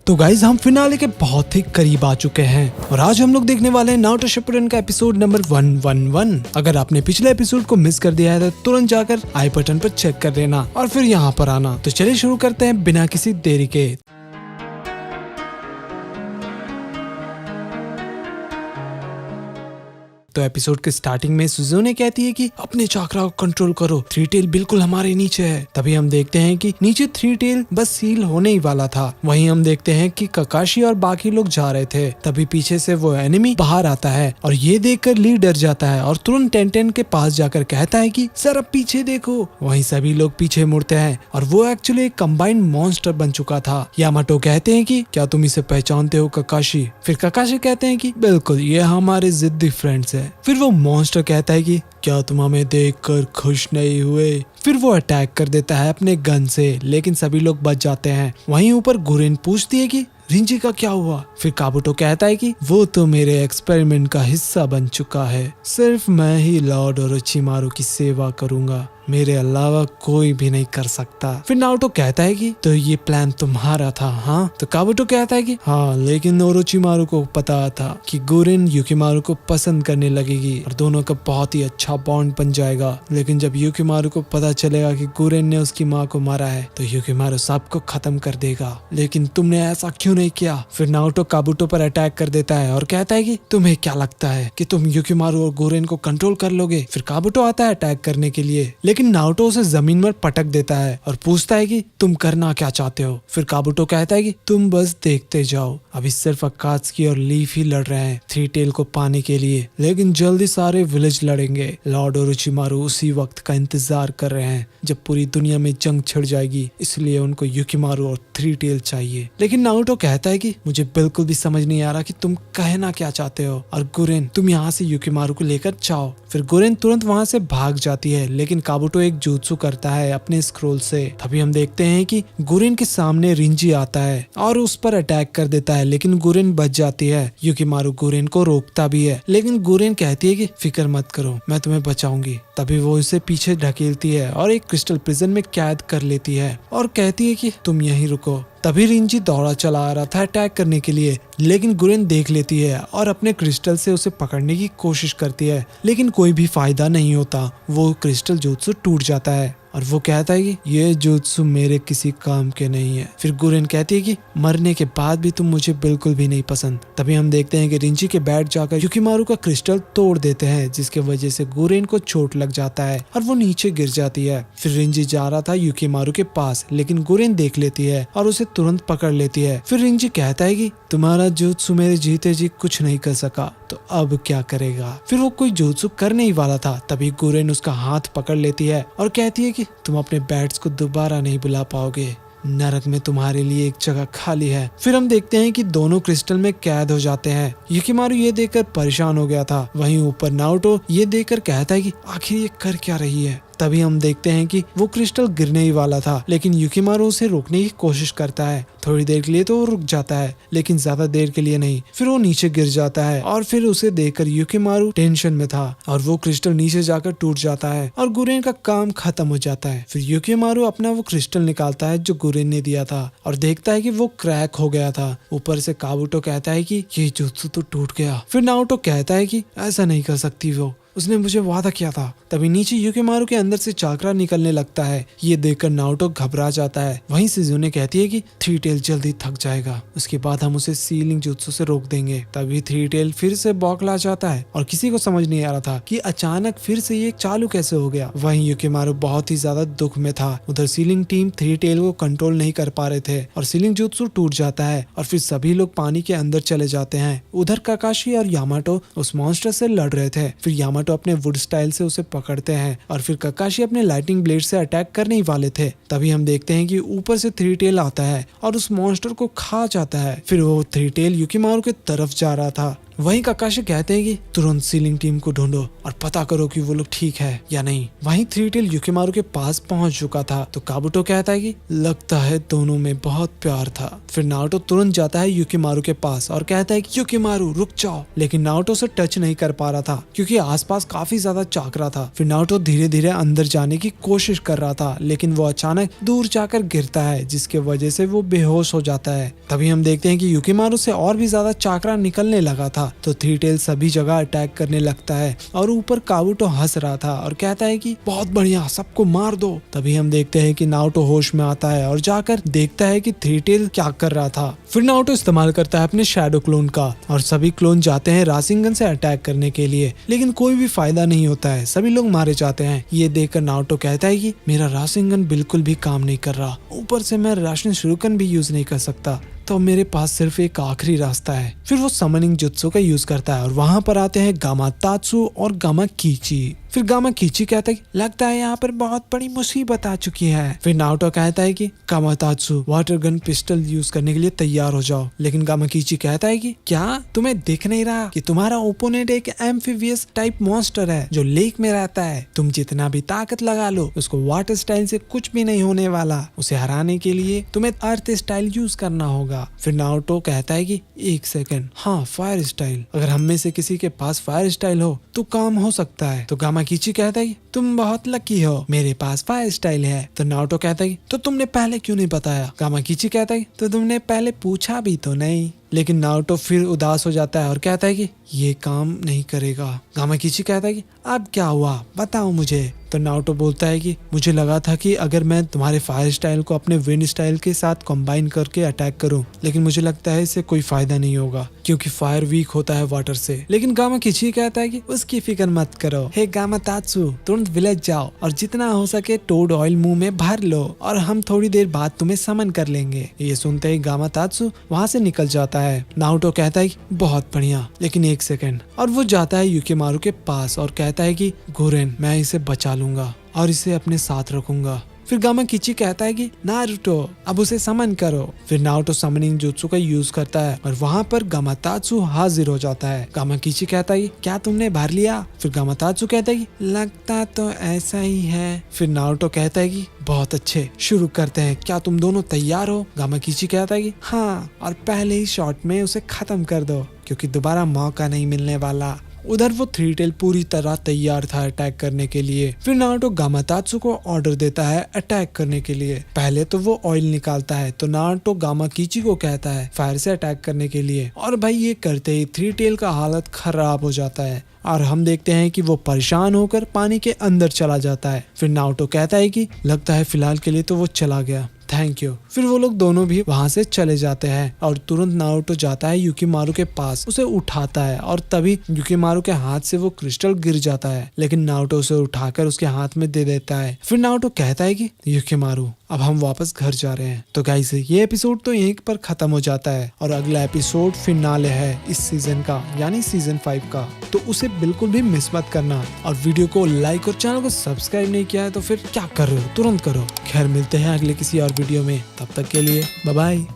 तो गाइज हम फिनाले के बहुत ही करीब आ चुके हैं और आज हम लोग देखने वाले हैं नारुतो शिपुडेन का एपिसोड नंबर 111। अगर आपने पिछले एपिसोड को मिस कर दिया है तो तुरंत जाकर आई बटन पर चेक कर लेना और फिर यहाँ पर आना। तो चलिए शुरू करते हैं बिना किसी देरी के। तो एपिसोड के स्टार्टिंग में सुजुने कहती है कि अपने चाकरा को कंट्रोल करो, थ्री टेल बिल्कुल हमारे नीचे है। तभी हम देखते हैं कि नीचे थ्री टेल बस सील होने ही वाला था। वहीं हम देखते हैं कि ककाशी और बाकी लोग जा रहे थे। तभी पीछे से वो एनिमी बाहर आता है और ये देखकर ली डर जाता है और तुरंत टेंटेन के पास जाकर कहता है कि सर अब पीछे देखो। वहीं सभी लोग पीछे मुड़ते हैं और वो एक्चुअली एक कंबाइंड मॉन्स्टर बन चुका था। यामाटो कहते हैं कि क्या तुम इसे पहचानते हो ककाशी? फिर ककाशी कहते हैं कि बिल्कुल, ये हमारे जिद्दी फ्रेंड्स है। फिर वो मॉन्स्टर कहता है कि क्या तुम हमें देखकर खुश नहीं हुए? फिर वो अटैक कर देता है अपने गन से, लेकिन सभी लोग बच जाते हैं। वहीं ऊपर गुरेन पूछती है कि रिंजी का क्या हुआ? फिर काबुटो कहता है कि वो तो मेरे एक्सपेरिमेंट का हिस्सा बन चुका है, सिर्फ मैं ही लॉर्ड ओरोचिमारू की सेवा करूंगा, मेरे अलावा कोई भी नहीं कर सकता। फिर नारुतो कहता है कि तो ये प्लान तुम्हारा था? हाँ। तो काबुटो कहता है कि हाँ, लेकिन ओरोचिमारू को पता था कि गुरेन युकिमारू को पसंद करने लगेगी और दोनों का बहुत ही अच्छा बॉन्ड बन जाएगा। लेकिन जब युकिमारू को पता चलेगा कि गुरेन ने उसकी माँ को मारा है तो युकिमारू सबको खत्म कर देगा। लेकिन तुमने ऐसा क्यों नहीं किया? फिर नारुतो काबुटो पर अटैक कर देता है और कहता है कि तुम्हें क्या लगता है कि तुम युकिमारू और गुरेन को कंट्रोल कर लोगे? फिर काबुटो आता है अटैक करने के लिए, लेकिन नारुतो उसे जमीन पर पटक देता है और पूछता है कि तुम करना क्या चाहते हो? फिर काबुटो कहता है कि तुम बस देखते जाओ, अभी सिर्फ अकात्सुकी और लीफ ही लड़ रहे हैं थ्री टेल को पाने के लिए, लेकिन जल्दी सारे विलेज लड़ेंगे। लॉर्ड ओरोचिमारू उसी वक्त का इंतजार कर रहे हैं जब पूरी दुनिया में जंग छिड़ जाएगी, इसलिए उनको युकिमारू और थ्री टेल चाहिए। लेकिन नारुतो कहता है कि मुझे बिल्कुल भी समझ नहीं आ रहा कि तुम कहना क्या चाहते हो, और गुरेन तुम यहाँ से युकिमारू को लेकर जाओ। फिर गुरेन तुरंत वहाँ से भाग जाती है, लेकिन काबुटो एक jutsu करता है अपने स्क्रोल से। तभी हम देखते हैं कि गुरेन के सामने रिंजी आता है और उस पर अटैक कर देता है, लेकिन गुरेन बच जाती है। युकिमारू गुरेन को रोकता भी है, लेकिन गुरेन कहती है कि फिक्र मत करो, मैं तुम्हें बचाऊंगी। तभी वो उसे पीछे ढकेलती है और एक क्रिस्टल प्रिजन में कैद कर लेती है और कहती है कि तुम यहीं रुको। तभी रिंजी दौड़ा चला आ रहा था अटैक करने के लिए, लेकिन गुरेन देख लेती है और अपने क्रिस्टल से उसे पकड़ने की कोशिश करती है, लेकिन कोई भी फायदा नहीं होता। वो क्रिस्टल जुत्सु टूट जाता है और वो कहता है कि ये जुत्सु मेरे किसी काम के नहीं है। फिर गुरेन कहती है कि मरने के बाद भी तुम मुझे बिल्कुल भी नहीं पसंद। तभी हम देखते हैं कि रिंजी के बैठ जाकर युकिमारू का क्रिस्टल तोड़ देते हैं, जिसके वजह से गुरेन को चोट लग जाता है और वो नीचे गिर जाती है। फिर रिंजी जा रहा था युकिमारू के पास, लेकिन गुरेन देख लेती है और उसे तुरंत पकड़ लेती है। फिर रिंजी कहता है कि तुम्हारा जुत्सु मेरे जीते जी कुछ नहीं कर सका, तो अब क्या करेगा? फिर वो कोई जुत्सु करने ही वाला था, तभी गुरेन उसका हाथ पकड़ लेती है और कहती है कि तुम अपने बैट्स को दोबारा नहीं बुला पाओगे, नरक में तुम्हारे लिए एक जगह खाली है। फिर हम देखते हैं कि दोनों क्रिस्टल में कैद हो जाते हैं। युकिमारू ये देखकर परेशान हो गया था। वहीं ऊपर नारुतो ये देखकर कहता है कि आखिर ये कर क्या रही है। तभी हम देखते हैं कि वो क्रिस्टल गिरने ही वाला था, लेकिन युकिमारू उसे रोकने की कोशिश करता है। थोड़ी देर के लिए तो वो रुक जाता है, लेकिन ज्यादा देर के लिए नहीं। फिर वो नीचे गिर जाता है और फिर उसे देखकर युकिमारू टेंशन में था और वो क्रिस्टल नीचे जाकर टूट जाता है और गुरेन का काम खत्म हो जाता है। फिर युकिमारू अपना वो क्रिस्टल निकालता है जो गुरेन ने दिया था और देखता है कि वो क्रैक हो गया था। ऊपर से काबुटो कहता है कि ये जुत्सु तो टूट गया। फिर नारुतो कहता है कि ऐसा नहीं कर सकती, वो उसने मुझे वादा किया था। तभी नीचे युकिमारू के अंदर से चाकरा निकलने लगता है। ये देखकर नारुतो घबरा जाता है। वहीं सिजुने कहती है कि थ्री टेल जल्दी थक जाएगा, उसके बाद हम उसे सीलिंग जुत्सु से रोक देंगे। तभी थ्री टेल फिर से बौखला जाता है और किसी को समझ नहीं आ रहा था कि अचानक फिर से ये चालू कैसे हो गया। वहीं युकिमारू बहुत ही ज्यादा दुख में था। उधर सीलिंग टीम थ्री टेल को कंट्रोल नहीं कर पा रहे थे और सीलिंग जुत्सु टूट जाता है और फिर सभी लोग पानी के अंदर चले जाते हैं। उधर काकाशी और यामाटो उस मॉन्स्टर से लड़ रहे थे। फिर यामाटो अपने वुड स्टाइल से उसे पकड़ते हैं और फिर ककाशी अपने लाइटिंग ब्लेड से अटैक करने ही वाले थे। तभी हम देखते हैं कि ऊपर से थ्री टेल आता है और उस मॉन्स्टर को खा जाता है। फिर वो थ्री टेल युकिमारू के तरफ जा रहा था। वहीं काकाशी कहते हैं कि तुरंत सीलिंग टीम को ढूंढो और पता करो कि वो लोग ठीक है या नहीं। वहीं थ्री टेल युकिमारू के पास पहुंच चुका था तो काबुटो कहता है कि लगता है दोनों में बहुत प्यार था। फिर नारुतो तुरंत जाता है युकिमारू के पास और कहता है कि युकिमारू रुक जाओ, लेकिन नारुतो से टच नहीं कर पा रहा था क्योंकि आसपास काफी ज्यादा चाकरा था। फिर नारुतो धीरे धीरे अंदर जाने की कोशिश कर रहा था, लेकिन वो अचानक दूर जाकर गिरता है जिसके वजह से वो बेहोश हो जाता है। तभी हम देखते हैं कि युकिमारू से और भी ज्यादा चाकरा निकलने लगा था तो थ्री टेल सभी जगह अटैक करने लगता है और ऊपर काबुटो हंस रहा था और कहता है कि बहुत बढ़िया, सबको मार दो। तभी हम देखते हैं कि नारुतो होश में आता है और जाकर देखता है कि थ्री टेल क्या कर रहा था। फिर नारुतो इस्तेमाल करता है अपने शैडो क्लोन का और सभी क्लोन जाते हैं रासिंगन से अटैक करने के लिए, लेकिन कोई भी फायदा नहीं होता है, सभी लोग मारे जाते हैं। ये देखकर नारुतो कहता है कि मेरा रासिंगन बिल्कुल भी काम नहीं कर रहा, ऊपर से मैं राशन शुरुकन भी यूज नहीं कर सकता, तो मेरे पास सिर्फ एक आखिरी रास्ता है। फिर वो समनिंग जुत्सु का यूज करता है और वहाँ पर आते हैं गामा तात्सु और गामा कीची। फिर गामा कीची कहता है लगता है यहाँ पर बहुत बड़ी मुसीबत आ चुकी है। फिर नारुतो कहता है कि गामा तात्सु वाटर गन पिस्टल यूज करने के लिए तैयार हो जाओ, लेकिन गामा कीची कहता है कि क्या तुम्हें दिख नहीं रहा कि तुम्हारा ओपोनेंट एक एम्फीबियस टाइप मॉन्स्टर है जो लेक में रहता है, तुम जितना भी ताकत लगा लो उसको वाटर स्टाइल से कुछ भी नहीं होने वाला, उसे हराने के लिए तुम्हें अर्थ स्टाइल यूज करना होगा। फिर नारुतो कहता है कि एक सेकंड, हाँ फायर स्टाइल, अगर हम में से किसी के पास फायर स्टाइल हो तो काम हो सकता है। तो गामा कीची कहता है कि तुम बहुत लकी हो, मेरे पास फायर स्टाइल है। तो नारुतो कहता है तो तुमने पहले क्यों नहीं बताया। गामा कीची कहता है तो तुमने पहले पूछा भी तो नहीं। लेकिन नारुतो फिर उदास हो जाता है और कहता है कि ये काम नहीं करेगा। गामा कीची कहता है कि अब क्या हुआ बताओ मुझे। तो नारुतो बोलता है कि मुझे लगा था कि अगर मैं तुम्हारे फायर स्टाइल को अपने विंड स्टाइल के साथ कंबाइन करके अटैक करूं, लेकिन मुझे लगता है इससे कोई फायदा नहीं होगा क्योंकि फायर वीक होता है वाटर से। लेकिन गामा कीची कहता है कि उसकी फिक्र मत करो, हे गामा तात्सु तुरंत विलेज जाओ और जितना हो सके टोड ऑयल मुंह में भर लो और हम थोड़ी देर बाद तुम्हें समन कर लेंगे। ये सुनते ही गामा तात्सु वहाँ से निकल जाता है। नारुतो कहता है कि बहुत बढ़िया, लेकिन एक सेकंड, और वो जाता है युकिमारू के पास और कहता है कि गुरेन मैं इसे बचा लूंगा और इसे अपने साथ रखूंगा। फिर गामा कीची कहता है कि नारुतो अब उसे समन करो। फिर नारुतो समनिंग जुत्सु का यूज करता है और वहाँ पर गामा तात्सु हाजिर हो जाता है। गामा कीची कहता है क्या तुमने भर लिया। फिर गामा तात्सु कहता है कि लगता तो ऐसा ही है। फिर नारुतो कहता है कि बहुत अच्छे, शुरू करते हैं, क्या तुम दोनों तैयार हो। गामा कीची कहता है कि हाँ, और पहले ही शॉट में उसे खत्म कर दो क्योंकि दोबारा मौका नहीं मिलने वाला। उधर वो थ्री टेल पूरी तरह तैयार था अटैक करने के लिए। फिर नारुतो गामा तात्सु को ऑर्डर देता है अटैक करने के लिए। पहले तो वो ऑयल निकालता है तो नारुतो गामा कीची को कहता है फायर से अटैक करने के लिए, और भाई ये करते ही थ्री टेल का हालत खराब हो जाता है और हम देखते हैं कि वो परेशान होकर पानी के अंदर चला जाता है। फिर नारुतो कहता है कि लगता है फिलहाल के लिए तो वो चला गया, थैंक यू। फिर वो लोग दोनों भी वहाँ से चले जाते हैं और तुरंत नारुतो जाता है युकिमारू के पास, उसे उठाता है और तभी युकिमारू के हाथ से वो क्रिस्टल गिर जाता है, लेकिन नारुतो उसे उठाकर उसके हाथ में दे देता है। फिर नारुतो कहता है कि युकिमारू अब हम वापस घर जा रहे हैं। तो गाइस ये एपिसोड तो यहीं पर खत्म हो जाता है और अगला एपिसोड फिनाले है इस सीजन का, यानी सीजन 5 का, तो उसे बिल्कुल भी मिस मत करना। और वीडियो को लाइक और चैनल को सब्सक्राइब नहीं किया है तो फिर क्या कर रहे हो, तुरंत करो। खैर मिलते हैं अगले किसी और वीडियो में, तब तक के लिए बाय बाय।